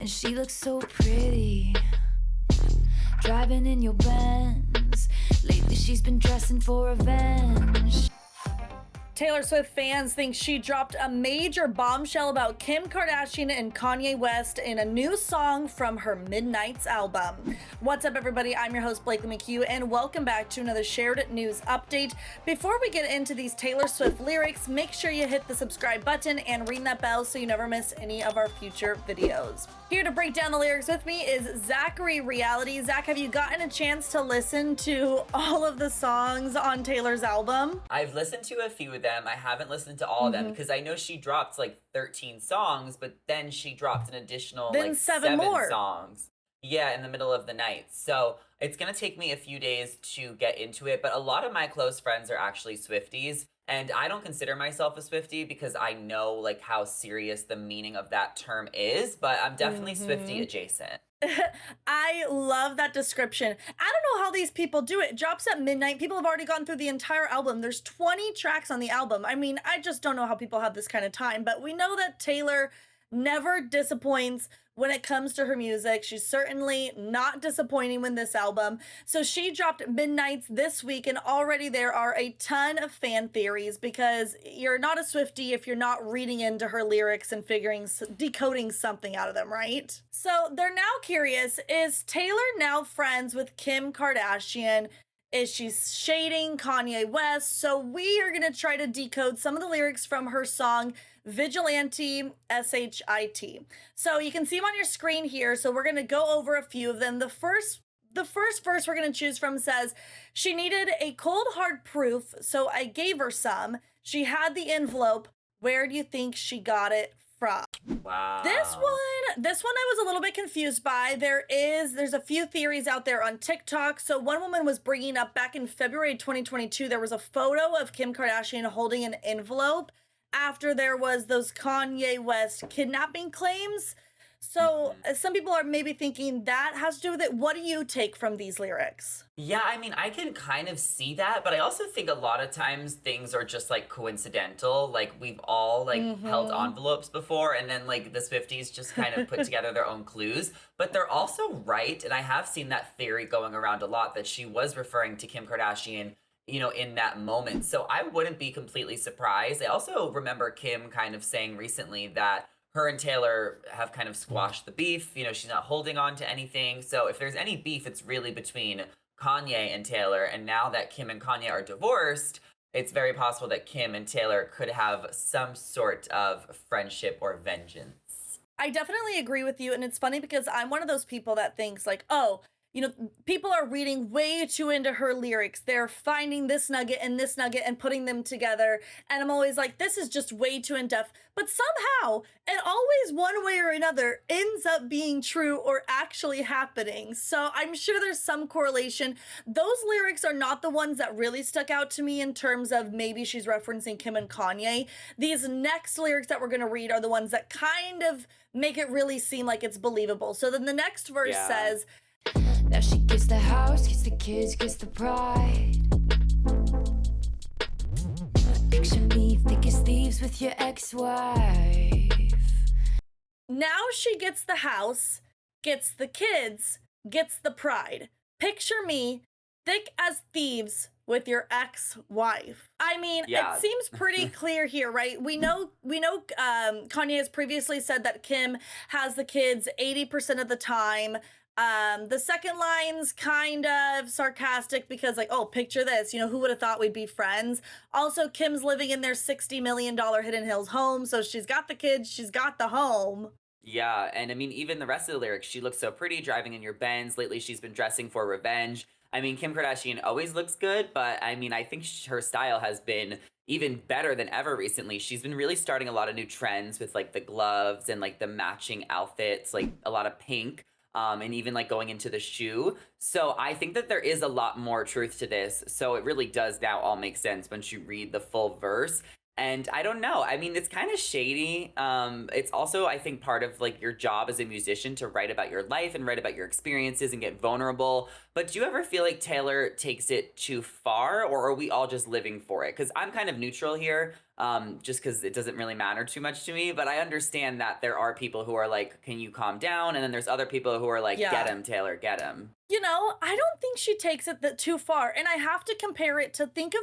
And she looks so pretty, driving in your Benz. Lately she's been dressing for revenge. Taylor Swift fans think she dropped a major bombshell about Kim Kardashian and Kanye West in a new song from her Midnights album. What's up, everybody? I'm your host, Blakely McHugh, and welcome back to another shared news update. Before we get into these Taylor Swift lyrics, make sure you hit the subscribe button and ring that bell so you never miss any of our future videos. Here to break down the lyrics with me is Zachary Reality. Zach, have you gotten a chance to listen to all of the songs on Taylor's album? I've listened to a few of them. I haven't listened to all of them because I know she dropped like 13 songs, but then she dropped an additional Then like seven seven more songs. Yeah, in the middle of the night. So it's gonna take me a few days to get into it, but a lot of my close friends are actually Swifties. And I don't consider myself a Swiftie because I know like how serious the meaning of that term is, but I'm definitely Swiftie adjacent. I love that description. I don't know how these people do it. It drops at midnight. People have already gone through the entire album. There's 20 tracks on the album. I mean, I just don't know how people have this kind of time, but we know that Taylor never disappoints when it comes to her music. She's certainly not disappointing with this album. So she dropped Midnights this week, and already there are a ton of fan theories because you're not a Swiftie if you're not reading into her lyrics and decoding something out of them, right? So they're now curious, is Taylor now friends with Kim Kardashian? Is she shading Kanye West? So we are going to try to decode some of the lyrics from her song Vigilante Shit. So you can see them on your screen here. So we're going to go over a few of them. The first verse we're going to choose from says, she needed a cold hard proof, so I gave her some. She had the envelope. Where do you think she got it from? Wow. This one I was a little bit confused by. There's a few theories out there on TikTok. So one woman was bringing up back in February 2022, there was a photo of Kim Kardashian holding an envelope after there was those Kanye West kidnapping claims. So some people are maybe thinking that has to do with it. What do you take from these lyrics? Yeah, I mean, I can kind of see that, but I also think a lot of times things are just like coincidental. Like we've all like held envelopes before, and then like the Swifties just kind of put together their own clues. But they're also right, and I have seen that theory going around a lot that she was referring to Kim Kardashian, you know, in that moment. So I wouldn't be completely surprised. I also remember Kim kind of saying recently that her and Taylor have kind of squashed the beef. You know, she's not holding on to anything. So if there's any beef, it's really between Kanye and Taylor. And now that Kim and Kanye are divorced, it's very possible that Kim and Taylor could have some sort of friendship or vengeance. I definitely agree with you. And it's funny because I'm one of those people that thinks like, oh, you know, people are reading way too into her lyrics. They're finding this nugget and putting them together. And I'm always like, this is just way too in-depth. But somehow, and always one way or another, ends up being true or actually happening. So I'm sure there's some correlation. Those lyrics are not the ones that really stuck out to me in terms of maybe she's referencing Kim and Kanye. These next lyrics that we're going to read are the ones that kind of make it really seem like it's believable. So then the next verse says, Now she gets the house, gets the kids, gets the pride. Picture me thick as thieves with your ex-wife. now she gets the house, gets the kids, gets the pride. Picture me thick as thieves with your ex-wife. I mean, Yeah. it seems pretty clear here, right? We know Kanye has previously said that Kim has the kids 80% of the time. The second line's kind of sarcastic because like, oh, picture this, you know, who would have thought we'd be friends? Also, Kim's living in their $60 million Hidden Hills home, so she's got the kids, she's got the home. Yeah, and I mean, even the rest of the lyrics, she looks so pretty driving in your Benz. Lately, she's been dressing for revenge. I mean, Kim Kardashian always looks good, but I mean, I think her style has been even better than ever recently. She's been really starting a lot of new trends with like the gloves and like the matching outfits, like a lot of pink. And even like going into the shoe. So I think that there is a lot more truth to this. So it really does now all make sense once you read the full verse. And I don't know. I mean, it's kind of shady. It's also, I think, part of like your job as a musician to write about your life and write about your experiences and get vulnerable. But do you ever feel like Taylor takes it too far, or are we all just living for it? Because I'm kind of neutral here. just because it doesn't really matter too much to me. But I understand that there are people who are like, can you calm down? And then there's other people who are like, get him, Taylor, get him. You know, I don't think she takes it too far. And I have to compare it to think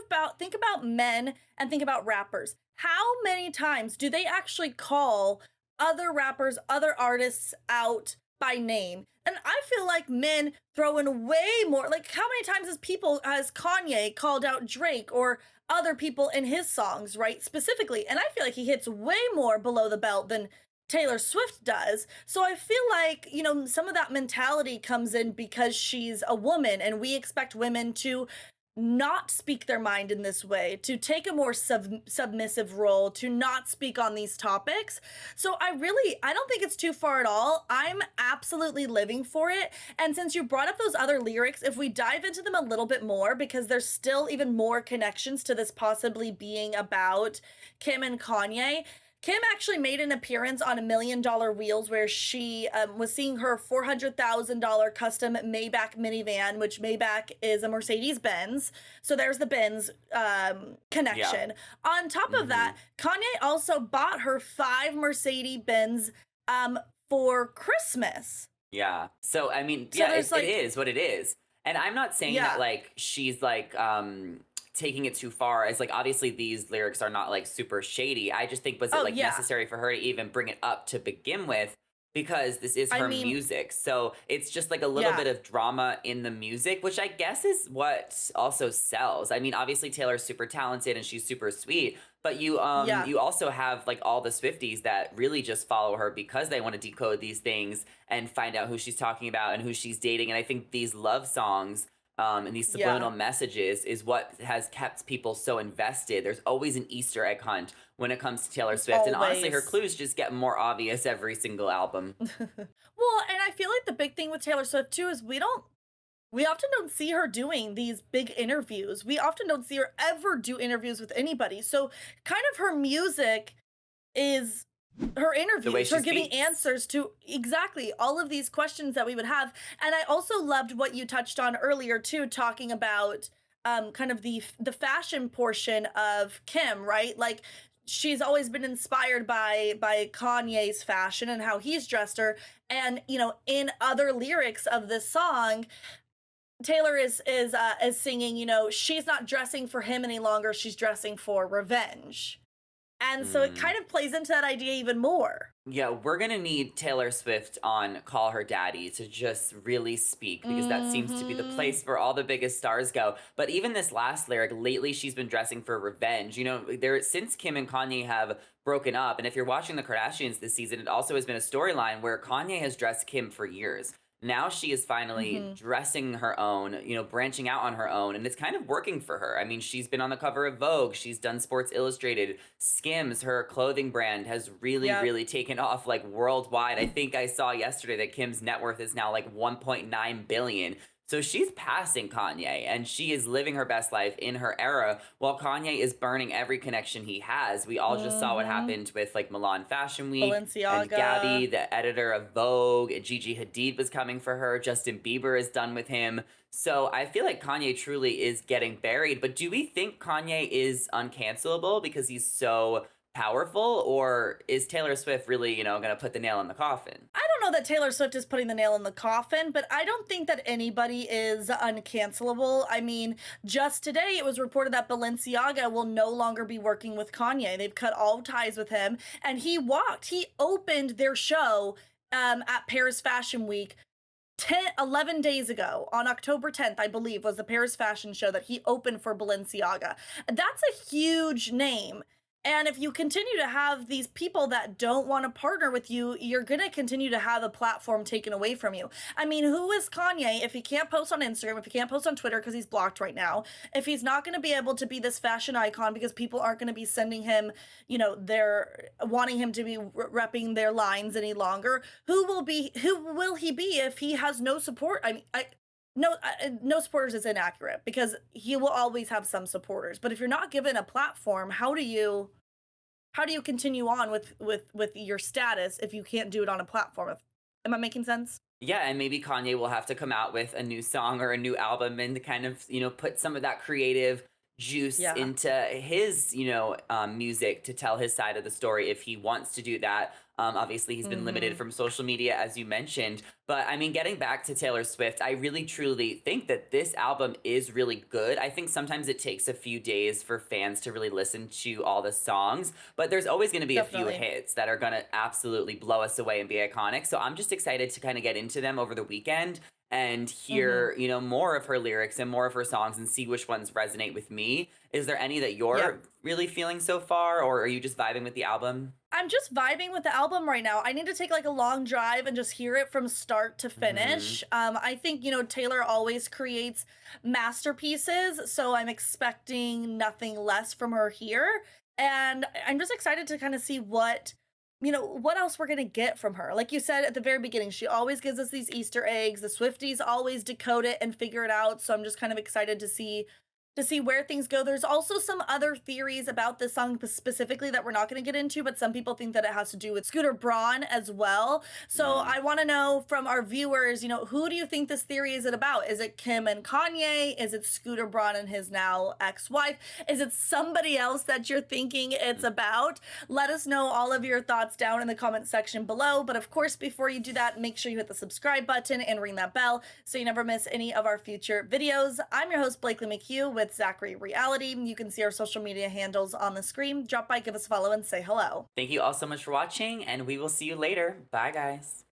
about men and think about rappers. How many times do they actually call other rappers, other artists out by name? And I feel like men throw in way more. Like, how many times has Kanye called out Drake or other people in his songs, right? Specifically. And I feel like he hits way more below the belt than Taylor Swift does. So I feel like, you know, some of that mentality comes in because she's a woman and we expect women to not speak their mind in this way, to take a more submissive role, to not speak on these topics. So I don't think it's too far at all. I'm absolutely living for it. And since you brought up those other lyrics, if we dive into them a little bit more, because there's still even more connections to this possibly being about Kim and Kanye. Kim actually made an appearance on $1 Million Wheels where she was seeing her $400,000 custom Maybach minivan, which Maybach is a Mercedes-Benz. So there's the Benz connection. Yeah. On top of that, Kanye also bought her 5 Mercedes-Benz for Christmas. Yeah. So, I mean, so it is what it is. And I'm not saying that, like, she's, like, taking it too far, as like obviously these lyrics are not like super shady. I just think was it necessary for her to even bring it up to begin with, because this is her music. So it's just like a little bit of drama in the music, which I guess is what also sells. I mean, obviously Taylor's super talented and she's super sweet, but you also have like all the Swifties that really just follow her because they want to decode these things and find out who she's talking about and who she's dating. And I think these love songs and these subliminal messages is what has kept people so invested. There's always an Easter egg hunt when it comes to Taylor Swift. Always. And honestly, her clues just get more obvious every single album. Well, and I feel like the big thing with Taylor Swift too is we often don't see her doing these big interviews. We often don't see her ever do interviews with anybody. So kind of her music is her interviews, her giving answers to exactly all of these questions that we would have. And I also loved what you touched on earlier too, talking about kind of the fashion portion of Kim, right? Like she's always been inspired by Kanye's fashion and how he's dressed her. And, you know, in other lyrics of this song, Taylor is singing, you know, she's not dressing for him any longer, she's dressing for revenge. And so it kind of plays into that idea even more. Yeah, we're going to need Taylor Swift on Call Her Daddy to just really speak, because that seems to be the place where all the biggest stars go. But even this last lyric, lately she's been dressing for revenge. You know, since Kim and Kanye have broken up, and if you're watching the Kardashians this season, it also has been a storyline where Kanye has dressed Kim for years. Now she is finally dressing her own, you know, branching out on her own, and it's kind of working for her. I mean, she's been on the cover of Vogue, she's done Sports Illustrated, Skims, her clothing brand has really taken off like worldwide. I think I saw yesterday that Kim's net worth is now like 1.9 billion. So she's passing Kanye, and she is living her best life in her era, while Kanye is burning every connection he has. We all just saw what happened with like Milan Fashion Week, Balenciaga, and Gabby, the editor of Vogue, Gigi Hadid was coming for her, Justin Bieber is done with him. So I feel like Kanye truly is getting buried. But do we think Kanye is uncancelable because he's so powerful, or is Taylor Swift really, you know, going to put the nail in the coffin? I don't know that Taylor Swift is putting the nail in the coffin, but I don't think that anybody is uncancelable. I mean, just today it was reported that Balenciaga will no longer be working with Kanye. They've cut all ties with him, and he opened their show at Paris Fashion Week 11 days ago. On October 10th, I believe, was the Paris Fashion Show that he opened for Balenciaga. That's a huge name. And if you continue to have these people that don't want to partner with you, you're going to continue to have a platform taken away from you. I mean, who is Kanye if he can't post on Instagram, if he can't post on Twitter because he's blocked right now, if he's not going to be able to be this fashion icon because people aren't going to be sending him, you know, wanting him to be repping their lines any longer? Who will he be if he has no support? I mean, no supporters is inaccurate, because he will always have some supporters. But if you're not given a platform, how do you continue on with your status if you can't do it on a platform? Am I making sense? Yeah, and maybe Kanye will have to come out with a new song or a new album and kind of, you know, put some of that creative juice Yeah. into his, music to tell his side of the story if he wants to do that. Obviously, he's been limited Hmm. from social media, as you mentioned. But I mean, getting back to Taylor Swift, I really truly think that this album is really good. I think sometimes it takes a few days for fans to really listen to all the songs, but there's always going to be a few Definitely. hits that are going to absolutely blow us away and be iconic. So I'm just excited to kind of get into them over the weekend and Hmm. hear, more of her lyrics and more of her songs and see which ones resonate with me. Is there any that Yeah. you're really feeling so far, or are you just vibing with the album? I'm just vibing with the album right now. I need to take like a long drive and just hear it from start to Hmm. finish. I think, Taylor always creates masterpieces, so I'm expecting nothing less from her here. And I'm just excited to kind of see what else we're going to get from her. Like you said at the very beginning, she always gives us these Easter eggs. The Swifties always decode it and figure it out. So I'm just kind of excited to see where things go. There's also some other theories about this song specifically that we're not going to get into, but some people think that it has to do with Scooter Braun as well. So No. I want to know from our viewers, who do you think this theory is about? Is it Kim and Kanye? Is it Scooter Braun and his now ex-wife? Is it somebody else that you're thinking it's about? Let us know all of your thoughts down in the comment section below. But of course, before you do that, make sure you hit the subscribe button and ring that bell so you never miss any of our future videos. I'm your host, Blakely McHugh with Zachary Reality. You can see our social media handles on the screen. Drop by, give us a follow, and say hello. Thank you all so much for watching, and we will see you later. Bye, guys.